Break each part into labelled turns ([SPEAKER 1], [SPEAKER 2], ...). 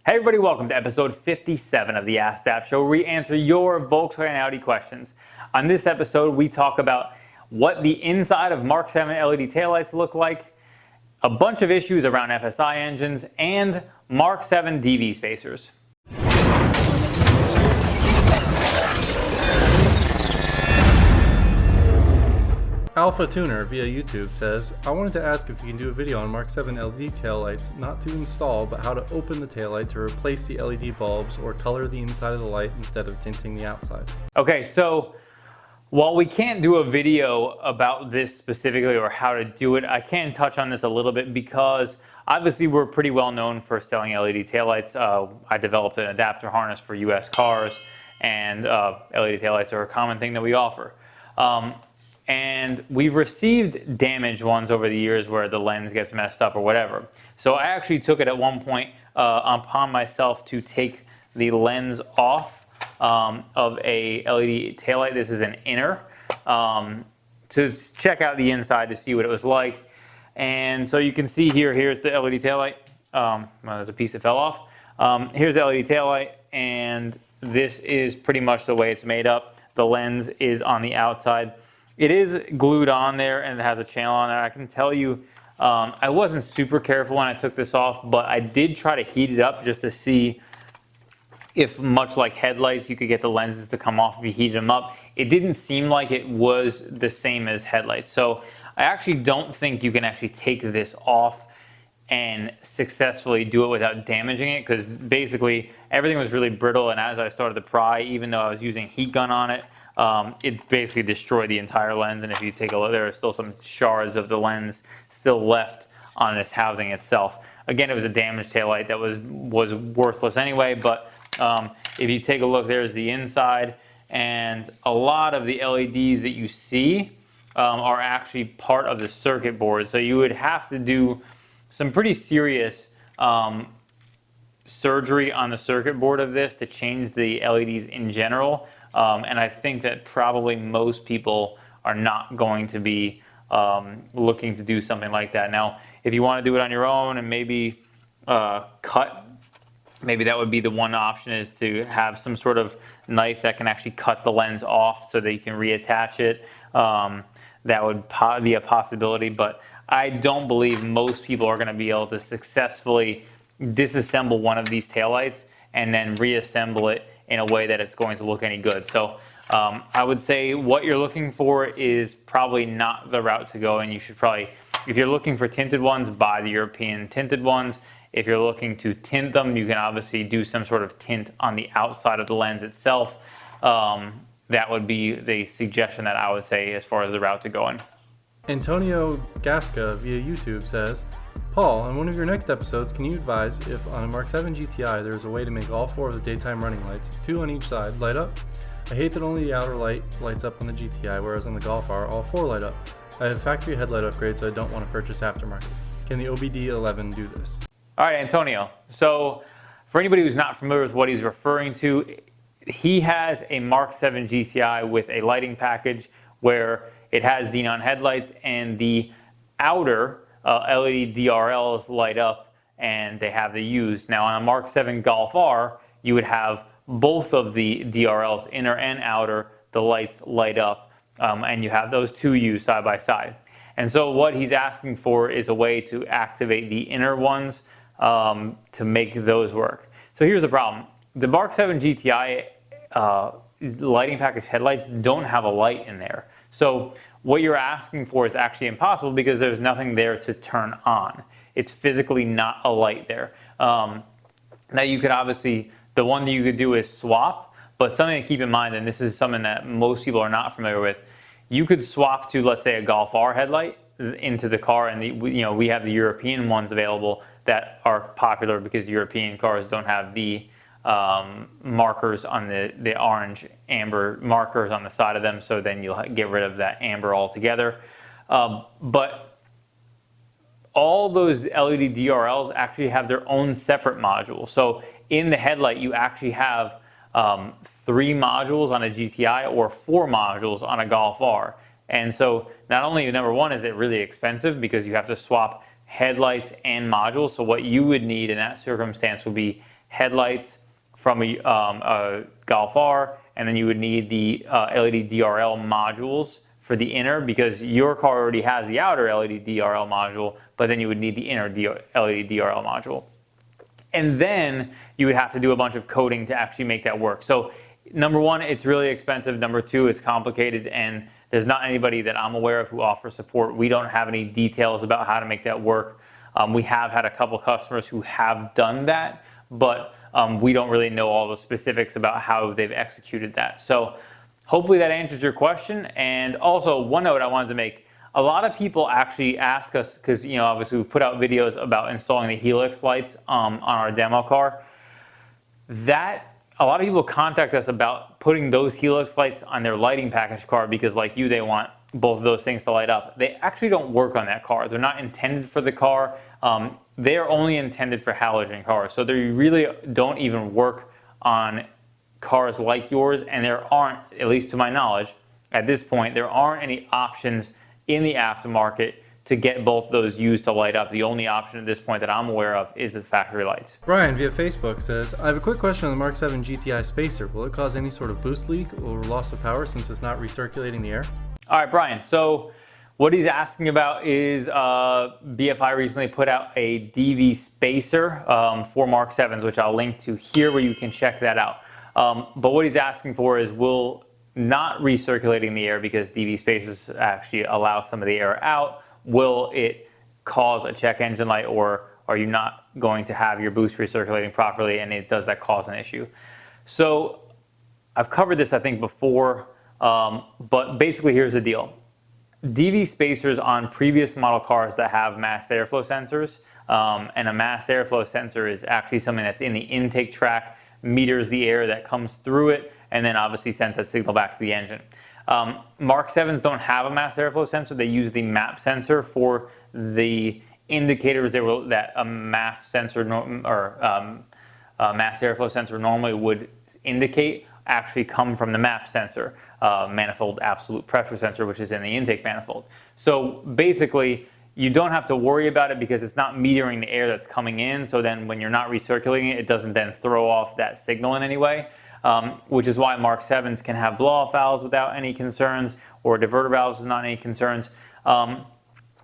[SPEAKER 1] Hey everybody, welcome to episode 57 of the AskDAP show, where we answer your Volkswagen and Audi questions. On this episode, we talk about what the inside of Mark 7 LED taillights look like, a bunch of issues around FSI engines, and Mark 7 DV spacers.
[SPEAKER 2] Alpha Tuner via YouTube says, I wanted to ask if you can do a video on Mark 7 LED taillights, not to install, but how to open the taillight to replace the LED bulbs or color the inside of the light instead of tinting the outside.
[SPEAKER 1] Okay, so while we can't do a video about this specifically or how to do it, I can touch on this a little bit because obviously we're pretty well known for selling LED taillights. I developed an adapter harness for US cars, and LED taillights are a common thing that we offer. And we've received damaged ones over the years where the lens gets messed up or whatever. So I actually took it at one point upon myself to take the lens off of a LED taillight. This is an inner, to check out the inside to see what it was like. And so you can see here's the LED taillight. Well, there's a piece that fell off. Here's the LED taillight, and this is pretty much the way it's made up. The lens is on the outside. It is glued on there and it has a channel on there. I can tell you, I wasn't super careful when I took this off, but I did try to heat it up just to see if, much like headlights, you could get the lenses to come off if you heated them up. It didn't seem like it was the same as headlights. So I actually don't think you can actually take this off and successfully do it without damaging it, because basically everything was really brittle, and as I started to pry, even though I was using heat gun on it, it basically destroyed the entire lens. And if you take a look, there are still some shards of the lens still left on this housing itself. Again, it was a damaged taillight that was worthless anyway, but if you take a look, there's the inside, and a lot of the LEDs that you see are actually part of the circuit board. So you would have to do some pretty serious surgery on the circuit board of this to change the LEDs in general. And I think that probably most people are not going to be looking to do something like that. Now, if you want to do it on your own and maybe maybe that would be the one option, is to have some sort of knife that can actually cut the lens off so that you can reattach it. That would be a possibility, but I don't believe most people are going to be able to successfully disassemble one of these taillights and then reassemble it in a way that it's going to look any good. So I would say what you're looking for is probably not the route to go, and you should probably, if you're looking for tinted ones, buy the European tinted ones. If you're looking to tint them, you can obviously do some sort of tint on the outside of the lens itself. That would be the suggestion that I would say as far as the route to go in.
[SPEAKER 2] Antonio Gasca via YouTube says, Paul, on one of your next episodes, can you advise if on a Mark 7 GTI there is a way to make all 4 of the daytime running lights, 2 on each side, light up? I hate that only the outer light lights up on the GTI, whereas on the Golf R, all 4 light up. I have factory headlight upgrade, so I don't want to purchase aftermarket. Can the OBDeleven do this?
[SPEAKER 1] All right, Antonio. So for anybody who's not familiar with what he's referring to, he has a Mark 7 GTI with a lighting package where it has xenon headlights, and the outer LED DRLs light up and they have the U's. Now on a Mark 7 Golf R, you would have both of the DRLs, inner and outer, the lights light up, and you have those 2 U's side by side. And so what he's asking for is a way to activate the inner ones to make those work. So here's the problem. The Mark 7 GTI lighting package headlights don't have a light in there. So what you're asking for is actually impossible because there's nothing there to turn on. It's physically not a light there. Now you could obviously, the one that you could do is swap, but something to keep in mind, and this is something that most people are not familiar with, you could swap to, let's say, a Golf R headlight into the car, and we have the European ones available that are popular because European cars don't have the markers on the orange amber markers on the side of them, so then you'll get rid of that amber altogether. But all those LED DRLs actually have their own separate modules. So in the headlight you actually have 3 modules on a GTI or 4 modules on a Golf R. And so not only, number one, is it really expensive because you have to swap headlights and modules. So what you would need in that circumstance would be headlights from a Golf R, and then you would need the LED DRL modules for the inner, because your car already has the outer LED DRL module, but then you would need the inner LED DRL module. And then you would have to do a bunch of coding to actually make that work. So number one, it's really expensive. Number two, it's complicated, and there's not anybody that I'm aware of who offers support. We don't have any details about how to make that work. We have had a couple customers who have done that, but we don't really know all the specifics about how they've executed that. So hopefully that answers your question. And also, one note I wanted to make: a lot of people actually ask us, because obviously we put out videos about installing the Helix lights on our demo car. A lot of people contact us about putting those Helix lights on their lighting package car because, like you, they want both of those things to light up. They actually don't work on that car. They're not intended for the car. They are only intended for halogen cars. So they really don't even work on cars like yours, and there aren't, at least to my knowledge, at this point, there aren't any options in the aftermarket to get both those used to light up. The only option at this point that I'm aware of is the factory lights.
[SPEAKER 2] Brian via Facebook says, I have a quick question on the MK7 GTI spacer. Will it cause any sort of boost leak or loss of power since it's not recirculating the air?
[SPEAKER 1] All right, Brian. So what he's asking about is BFI recently put out a DV spacer for MK7s, which I'll link to here where you can check that out. But what he's asking for is, will not recirculating the air, because DV spacers actually allow some of the air out, will it cause a check engine light, or are you not going to have your boost recirculating properly, and does that cause an issue? So I've covered this, I think, before, but basically here's the deal. DV spacers on previous model cars that have mass airflow sensors, and a mass airflow sensor is actually something that's in the intake track, meters the air that comes through it, and then obviously sends that signal back to the engine. MK7s don't have a mass airflow sensor. They use the MAP sensor for the indicators that a MAF sensor mass airflow sensor normally would indicate actually come from the MAP sensor, manifold absolute pressure sensor, which is in the intake manifold. So basically, you don't have to worry about it because it's not metering the air that's coming in. So then when you're not recirculating it, it doesn't then throw off that signal in any way. Which is why MK7s can have blow-off valves without any concerns, or diverter valves with not any concerns. Now,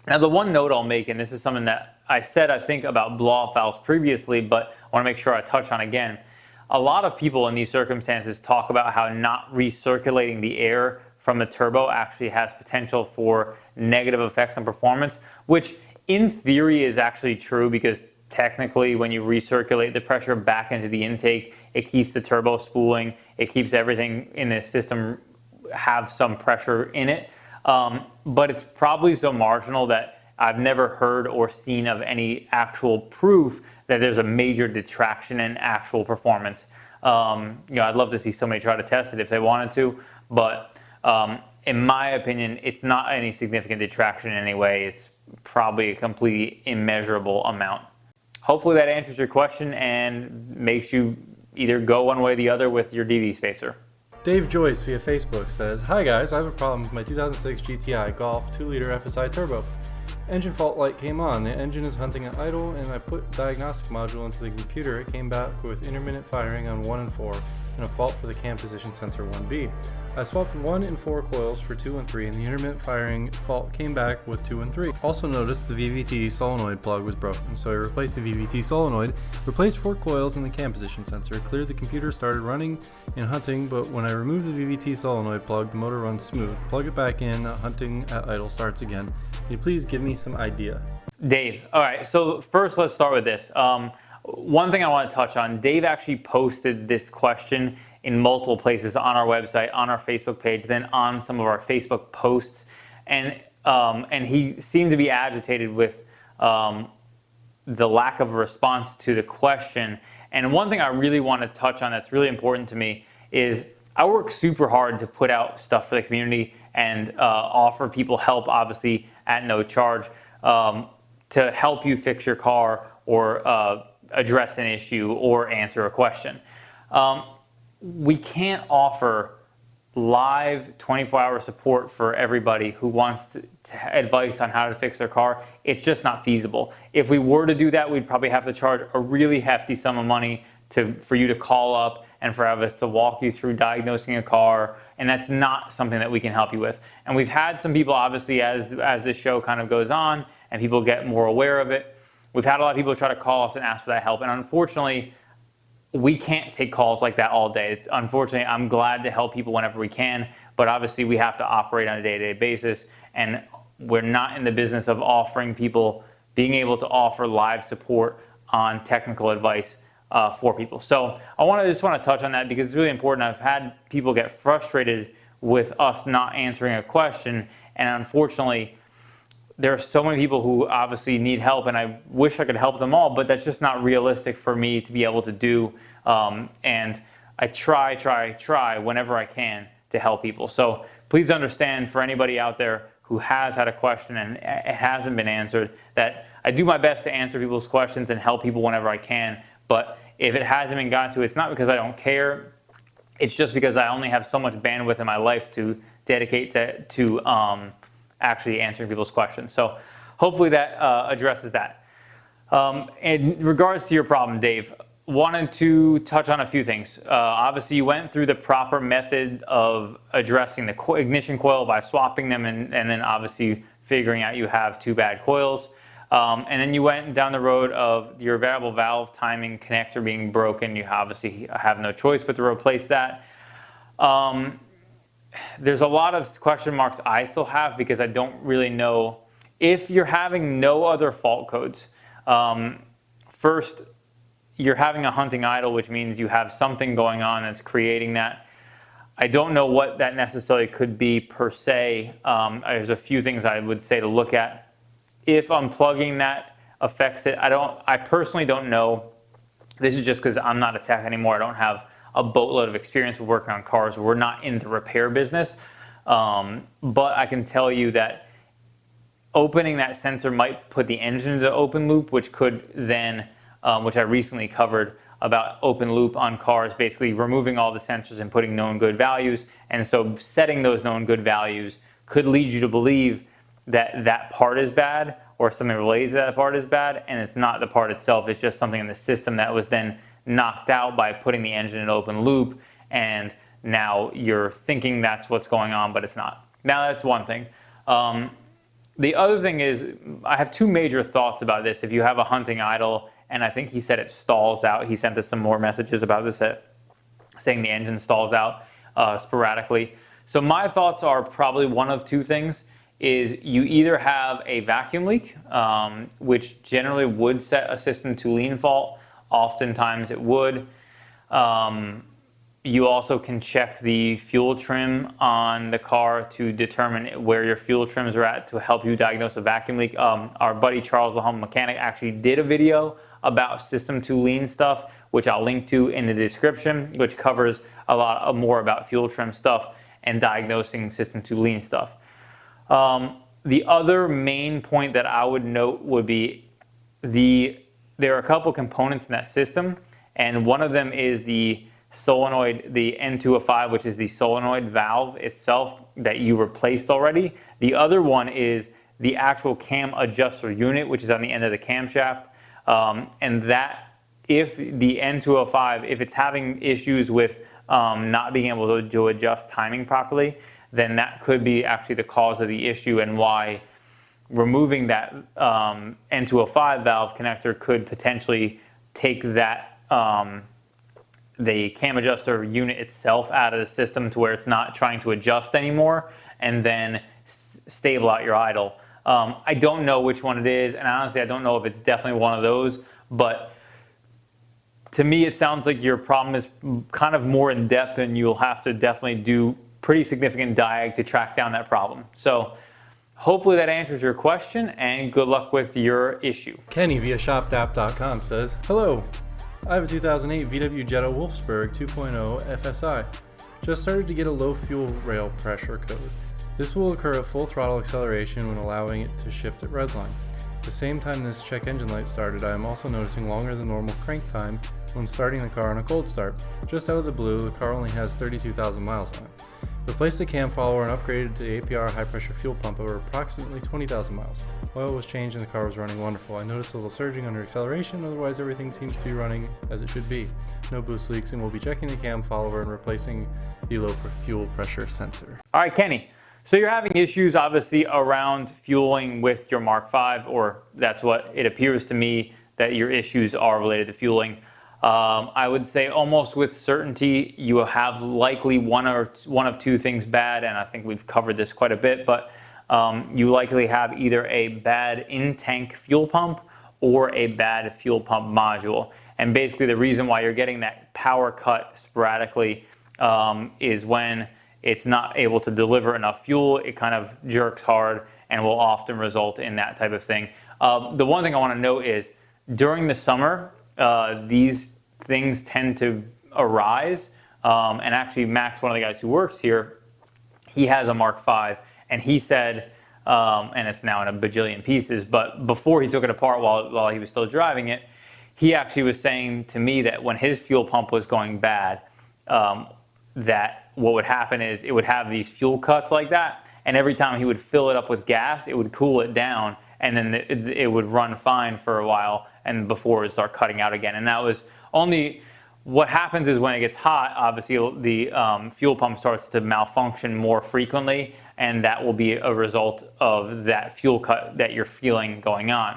[SPEAKER 1] the one note I'll make, and this is something that I said, I think, about blow-off valves previously, but I want to make sure I touch on again. A lot of people in these circumstances talk about how not recirculating the air from the turbo actually has potential for negative effects on performance, which in theory is actually true, because technically when you recirculate the pressure back into the intake, it keeps the turbo spooling, it keeps everything in the system have some pressure in it. But it's probably so marginal that I've never heard or seen of any actual proof that there's a major detraction in actual performance. I'd love to see somebody try to test it if they wanted to, but in my opinion, it's not any significant detraction in any way. It's probably a completely immeasurable amount. Hopefully that answers your question and makes you either go one way or the other with your DV spacer.
[SPEAKER 2] Dave Joyce via Facebook says, Hi guys, I have a problem with my 2006 GTI Golf 2-liter FSI turbo. Engine fault light came on, the engine is hunting at idle, and I put diagnostic module into the computer. It came back with intermittent firing on 1 and 4 and a fault for the cam position sensor 1B. I swapped 1 and 4 coils for 2 and 3, and the intermittent firing fault came back with 2 and 3. Also noticed the VVT solenoid plug was broken, so I replaced the VVT solenoid, replaced 4 coils in the cam position sensor, cleared the computer, started running and hunting, but when I remove the VVT solenoid plug, the motor runs smooth. Plug it back in, hunting at idle starts again. Can you please give me some idea?
[SPEAKER 1] Dave, all right, so first let's start with this. One thing I want to touch on, Dave actually posted this question in multiple places on our website, on our Facebook page, then on some of our Facebook posts, and he seemed to be agitated with the lack of a response to the question. And one thing I really want to touch on that's really important to me is I work super hard to put out stuff for the community and offer people help, obviously at no charge, to help you fix your car or address an issue or answer a question. We can't offer live 24-hour support for everybody who wants advice on how to fix their car. It's just not feasible. If we were to do that, we'd probably have to charge a really hefty sum of money for you to call up and for us to walk you through diagnosing a car, and that's not something that we can help you with. And we've had some people, obviously, as this show kind of goes on and people get more aware of it, we've had a lot of people try to call us and ask for that help, and unfortunately, we can't take calls like that all day. Unfortunately, I'm glad to help people whenever we can, but obviously we have to operate on a day-to-day basis, and we're not in the business of offering people, being able to offer live support on technical advice for people. So I just want to touch on that because it's really important. I've had people get frustrated with us not answering a question, and unfortunately, there are so many people who obviously need help, and I wish I could help them all, but that's just not realistic for me to be able to do. And I try whenever I can to help people. So please understand, for anybody out there who has had a question and it hasn't been answered, that I do my best to answer people's questions and help people whenever I can. But if it hasn't been gotten to, it's not because I don't care. It's just because I only have so much bandwidth in my life to dedicate to actually answering people's questions. So hopefully that addresses that. In regards to your problem, Dave, wanted to touch on a few things. Obviously, you went through the proper method of addressing the ignition coil by swapping them, and then obviously figuring out you have two bad coils. And then you went down the road of your variable valve timing connector being broken. You obviously have no choice but to replace that. There's a lot of question marks I still have because I don't really know if you're having no other fault codes. First, you're having a hunting idle, which means you have something going on that's creating that. I don't know what that necessarily could be per se. There's a few things I would say to look at. If unplugging that affects it, I personally don't know. This is just because I'm not a tech anymore. I don't have a boatload of experience with working on cars. We're not in the repair business. But I can tell you that opening that sensor might put the engine into open loop, which could then, which I recently covered about open loop on cars, basically removing all the sensors and putting known good values. And so setting those known good values could lead you to believe that that part is bad or something related to that part is bad, and it's not the part itself. It's just something in the system that was then knocked out by putting the engine in open loop, and now you're thinking that's what's going on, but it's not. Now that's one thing. The other thing is, I have two major thoughts about this. If you have a hunting idle, and I think he said it stalls out, he sent us some more messages about this, saying the engine stalls out sporadically. So my thoughts are probably one of two things. Is you either have a vacuum leak, which generally would set a system to lean fault. Oftentimes it would. You also can check the fuel trim on the car to determine where your fuel trims are at to help you diagnose a vacuum leak. Our buddy Charles, the home mechanic, actually did a video about system to lean stuff, which I'll link to in the description, which covers a lot more about fuel trim stuff and diagnosing system to lean stuff. The other main point that I would note would be there are a couple components in that system, and one of them is the solenoid, the N205, which is the solenoid valve itself that you replaced already. The other one is the actual cam adjuster unit, which is on the end of the camshaft, and that if the N205, if it's having issues with not being able to adjust timing properly, then that could be actually the cause of the issue, and why removing that N205 valve connector could potentially take that the cam adjuster unit itself out of the system to where it's not trying to adjust anymore, and then stable out your idle. I don't know which one it is, and honestly I don't know if it's definitely one of those, but to me it sounds like your problem is kind of more in depth, and you'll have to definitely do pretty significant diag to track down that problem. So hopefully that answers your question, and good luck with your issue.
[SPEAKER 2] Kenny via shopdap.com says, hello, I have a 2008 VW Jetta Wolfsburg 2.0 FSI. Just started to get a low fuel rail pressure code. This will occur at full throttle acceleration when allowing it to shift at redline. At the same time this check engine light started, I am also noticing longer than normal crank time when starting the car on a cold start. Just out of the blue, the car only has 32,000 miles on it. Replaced the cam follower and upgraded to the APR high pressure fuel pump over approximately 20,000 miles. Oil was changed and the car was running wonderful. I noticed a little surging under acceleration, otherwise everything seems to be running as it should be. No boost leaks, and we'll be checking the cam follower and replacing the low fuel pressure sensor.
[SPEAKER 1] All right, Kenny. So you're having issues obviously around fueling with your Mark V, or that's what it appears to me that your issues are related to fueling. I would say almost with certainty you have likely one of two things bad, and I think we've covered this quite a bit, but you likely have either a bad in-tank fuel pump or a bad fuel pump module. And basically the reason why you're getting that power cut sporadically is when it's not able to deliver enough fuel, it kind of jerks hard and will often result in that type of thing. The one thing I want to note is during the summer, these things tend to arise. And actually Max, one of the guys who works here, he has a Mark V, and he said, and it's now in a bajillion pieces, but before he took it apart while he was still driving it, he actually was saying to me that when his fuel pump was going bad, that what would happen is it would have these fuel cuts like that, and every time he would fill it up with gas, it would cool it down, and then it would run fine for a while, and before it would start cutting out again. And that was only, what happens is when it gets hot, obviously the fuel pump starts to malfunction more frequently, and that will be a result of that fuel cut that you're feeling going on.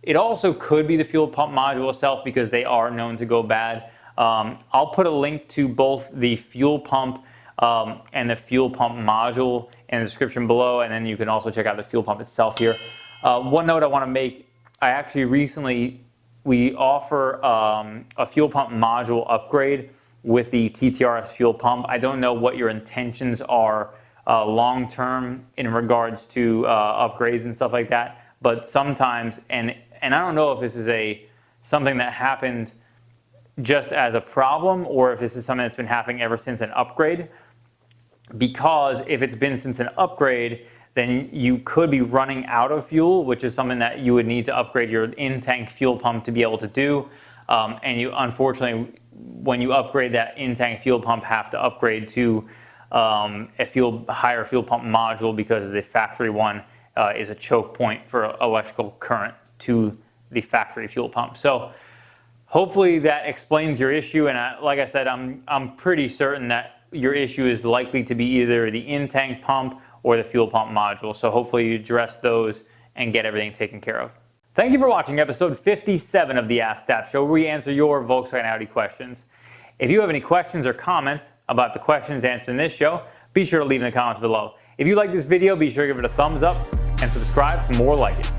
[SPEAKER 1] It also could be the fuel pump module itself, because they are known to go bad. I'll put a link to both the fuel pump and the fuel pump module in the description below, and then you can also check out the fuel pump itself here. One note I want to make, I actually recently, we offer a fuel pump module upgrade with the TTRS fuel pump. I don't know what your intentions are long term in regards to upgrades and stuff like that, but sometimes, and I don't know if this is something that happened just as a problem, or if this is something that's been happening ever since an upgrade, because if it's been since an upgrade, then you could be running out of fuel, which is something that you would need to upgrade your in-tank fuel pump to be able to do. And you, unfortunately, when you upgrade that in-tank fuel pump, have to upgrade to a higher fuel pump module, because the factory one is a choke point for electrical current to the factory fuel pump. So hopefully that explains your issue, and like I said, I'm pretty certain that your issue is likely to be either the in-tank pump or the fuel pump module. So hopefully you address those and get everything taken care of. Thank you for watching episode 57 of the AskDAP show, where we answer your Volkswagen Audi questions. If you have any questions or comments about the questions answered in this show, be sure to leave in the comments below. If you like this video, be sure to give it a thumbs up and subscribe for more like it.